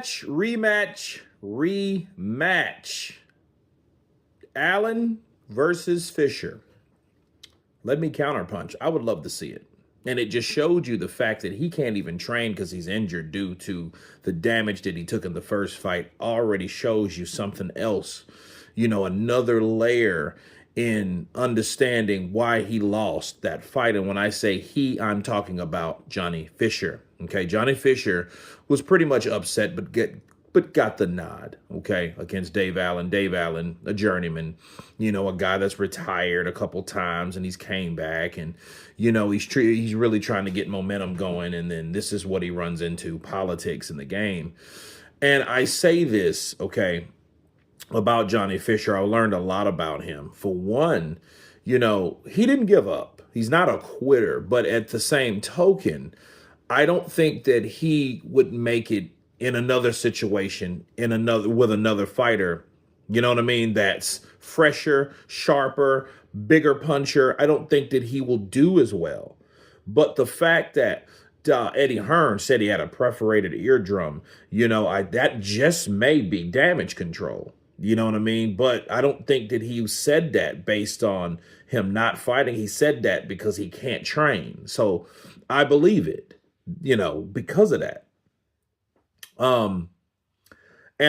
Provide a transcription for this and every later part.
Rematch. Allen versus Fisher. Let me counterpunch. I would love to see it. And it just showed you the fact that he can't even train because he's injured due to the damage that he took in the first fight. Already shows you something else, another layer in understanding why he lost that fight. And when I say he, I'm talking about Johnny Fisher. Okay, Johnny Fisher was pretty much upset, but got the nod, okay, against Dave Allen. Dave Allen, a journeyman, a guy that's retired a couple times and he's came back and, he's really trying to get momentum going. And then this is what he runs into, politics in the game. And I say this, okay, about Johnny Fisher. I learned a lot about him. For one, he didn't give up. He's not a quitter, but at the same token, I don't think that he would make it in another situation, with another fighter, you know what I mean, that's fresher, sharper, bigger puncher. I don't think that he will do as well. But the fact that Eddie Hearn said he had a perforated eardrum, that just may be damage control. You know what I mean? But I don't think that he said that based on him not fighting. He said that because he can't train. So I believe it, because of that. And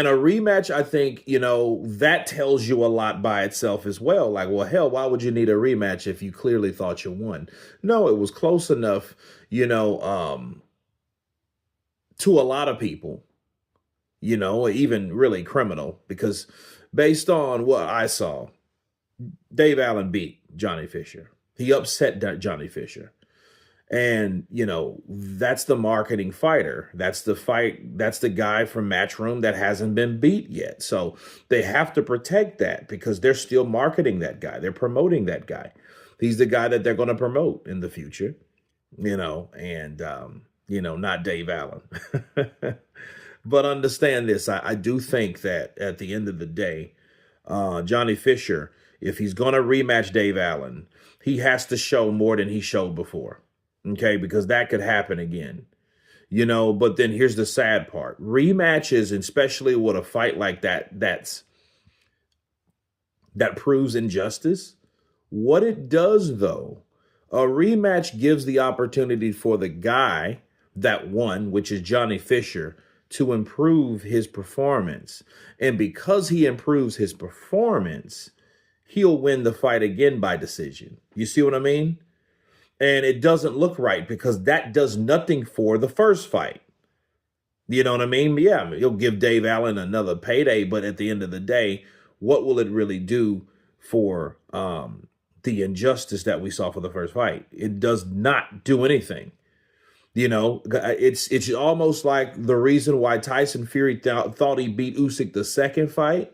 a rematch, I think, that tells you a lot by itself as well. Like, well, hell, why would you need a rematch if you clearly thought you won? No, it was close enough, to a lot of people, even really criminal, because based on what I saw, Dave Allen beat Johnny Fisher. He upset Johnny Fisher. And, that's the marketing fighter. That's the fight. That's the guy from Matchroom that hasn't been beat yet. So they have to protect that because they're still marketing that guy. They're promoting that guy. He's the guy that they're going to promote in the future, and, not Dave Allen. But understand this. I do think that at the end of the day, Johnny Fisher, if he's going to rematch Dave Allen, he has to show more than he showed before. Okay, because that could happen again, but then here's the sad part. Rematches, especially with a fight like that, that proves injustice. What it does, though, a rematch gives the opportunity for the guy that won, which is Johnny Fisher, to improve his performance. And because he improves his performance, he'll win the fight again by decision. You see what I mean? And it doesn't look right because that does nothing for the first fight. You know what I mean? Yeah, you'll give Dave Allen another payday, but at the end of the day, what will it really do for the injustice that we saw for the first fight? It does not do anything. It's almost like the reason why Tyson Fury thought he beat Usyk the second fight,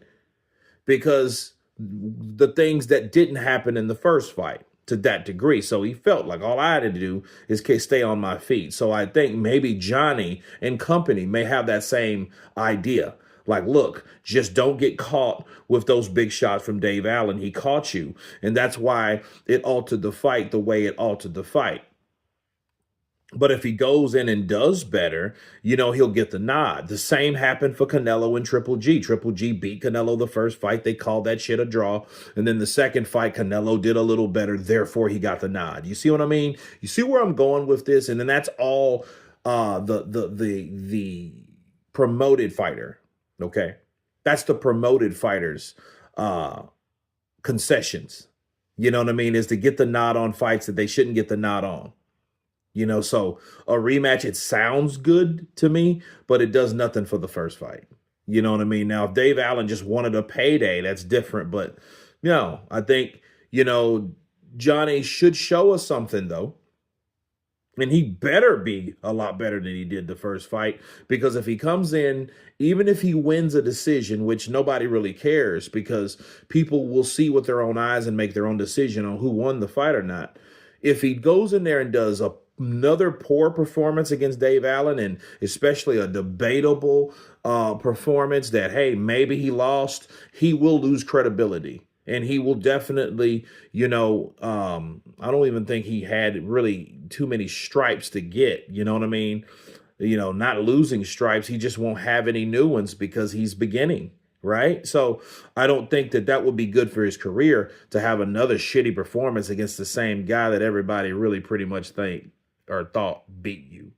because the things that didn't happen in the first fight to that degree. So he felt like all I had to do is stay on my feet. So I think maybe Johnny and company may have that same idea. Like, look, just don't get caught with those big shots from Dave Allen. He caught you. And that's why it altered the fight the way it altered the fight. But if he goes in and does better, he'll get the nod. The same happened for Canelo and Triple G. Triple G beat Canelo the first fight. They called that shit a draw. And then the second fight, Canelo did a little better. Therefore, he got the nod. You see what I mean? You see where I'm going with this? And then that's all the promoted fighter. Okay? That's the promoted fighter's concessions. You know what I mean? Is to get the nod on fights that they shouldn't get the nod on. So a rematch, it sounds good to me, but it does nothing for the first fight. You know what I mean? Now, if Dave Allen just wanted a payday, that's different. But, I think, Johnny should show us something, though. And he better be a lot better than he did the first fight. Because if he comes in, even if he wins a decision, which nobody really cares, because people will see with their own eyes and make their own decision on who won the fight or not. If he goes in there and does another poor performance against Dave Allen, and especially a debatable performance that, hey, maybe he lost, he will lose credibility. And he will definitely, I don't even think he had really too many stripes to get, you know what I mean? not losing stripes. He just won't have any new ones because he's beginning, right? So I don't think that would be good for his career to have another shitty performance against the same guy that everybody really pretty much thought beat you,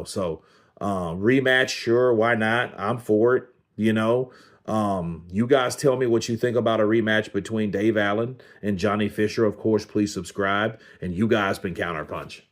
So rematch, sure, why not? I'm for it, You guys tell me what you think about a rematch between Dave Allen and Johnny Fisher. Of course, please subscribe. And you guys been Counterpunch.